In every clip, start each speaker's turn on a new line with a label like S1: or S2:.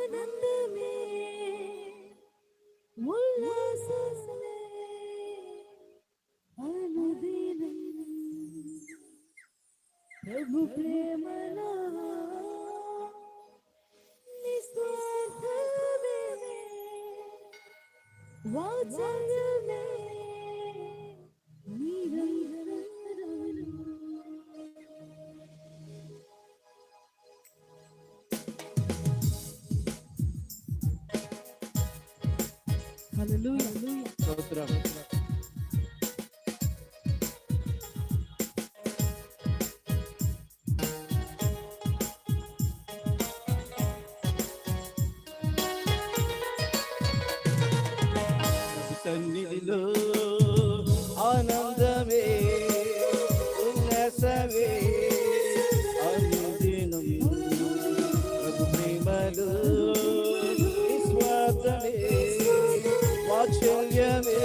S1: ఆనందమే ఉల్లాసమే అనుదినం ప్రభు ప్రేమలో నిస్వార్థమే వాత్సల్యమే నిరంతరం. హల్లెలూయా స్తోత్రం. సన్నిధిలో ఆనందమే ఉల్లాసమే అనుదినం ప్రభు ప్రేమలో నిస్వార్థమే వాత్సల్యమే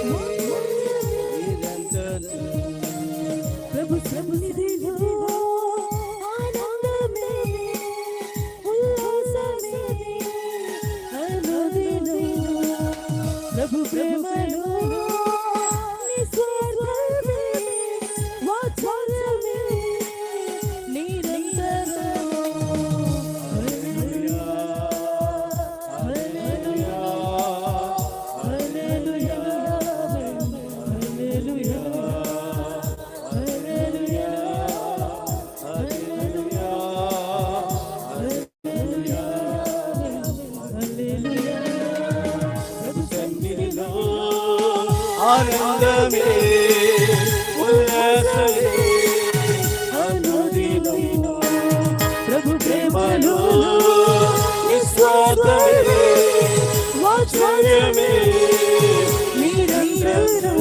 S1: నిరంతరం
S2: ప్రభు సన్నిధిలో ఆనందమే ఉల్లాసమే అనుదినం ప్రభు ప్రేమలో నిస్వార్థమే వాత్సల్యమే నిరంతరం. హల్లెలూయా హల్లెలూయా హల్లెలూయా హల్లెలూయా హల్లెలూయా హల్లెలూయా హల్లెలూయా.
S1: సన్నిధిలో ఆనందమే ఉల్లాసమే అనుదినం
S2: ప్రభు ప్రేమలో
S1: నిస్వార్థమే
S2: వాత్సల్యమే
S1: నిరంతరం.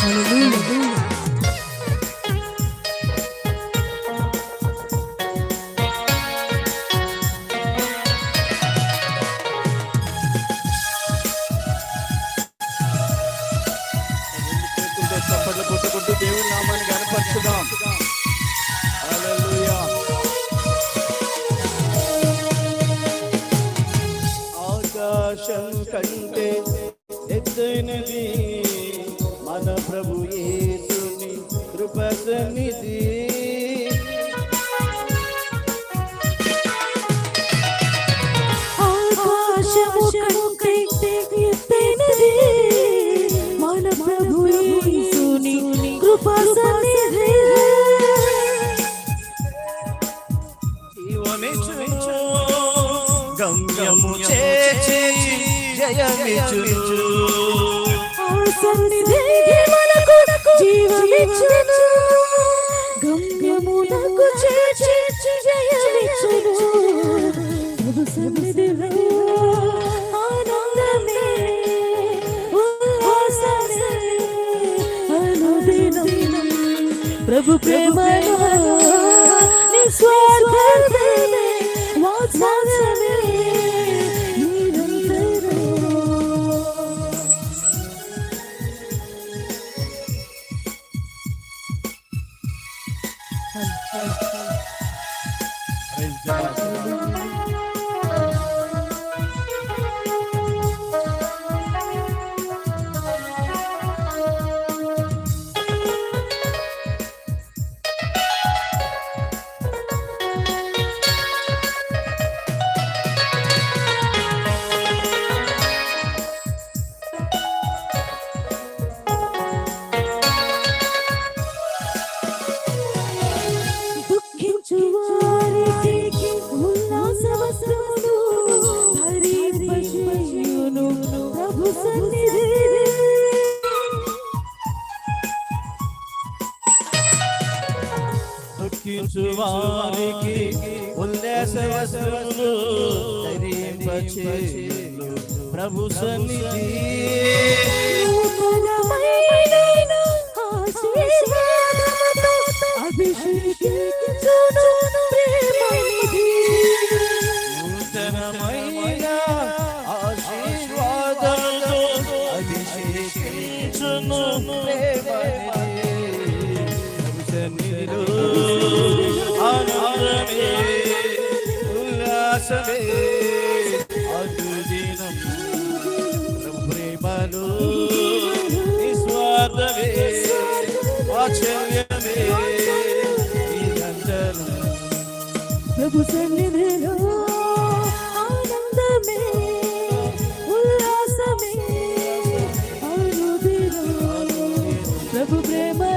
S2: హల్లెలూయా.
S1: చప్పట్లు కొట్టుకుంటూ దేవుని నామాన్ని కనపరుచుదాం. హల్లెలూయా. ఆకాశం కంటే ఎత్తైనది మన ప్రభు యేసుని కృప సన్నిధి.
S2: ఆకాశము కంటే ఎత్తైనది మన ప్రభు యేసుని కృపా సన్నిధి.
S1: జీవమిచ్చును గమ్యము చేర్చి జయమిచ్చును.
S2: ఆ సన్నిధి మనకు జీవమిచ్చును గమ్యమునకు చేర్చి జయమిచ్చును. ప్రభు సన్నిధిలో ఆనందమే ఉల్లాసమే అనుదినం ప్రభు ప్రేమలో నిస్వార్థమే వాత్సల్యమే నిరంతరం.
S1: Praise God.
S2: దుఃఖించు వారికి ఉల్లాస వస్త్రములు ధరింపజేయును ప్రభు సన్నిధి.
S1: దుఃఖించు వారికి ఉల్లాస వస్త్రములు ధరింపచేయును ప్రభు సన్నిధి.
S2: నూతనమైన ఆశీర్వాదముతో అభిషేకించును ప్రేమనిధి.
S1: నూతనమైన ఆశీర్వాదాలతో అభిషేకించును ప్రేమనిధి. సన్నిధిలో ఆనందమే ఉల్లాసమే అనుదినం ప్రభు ప్రేమలో నిస్వార్థమే వాత్సల్యమే నిరంతరం
S2: ప్రభు సన్నిధిలో ఆనందమే ఉల్లాసమే అనుదినం ప్రభు ప్రేమ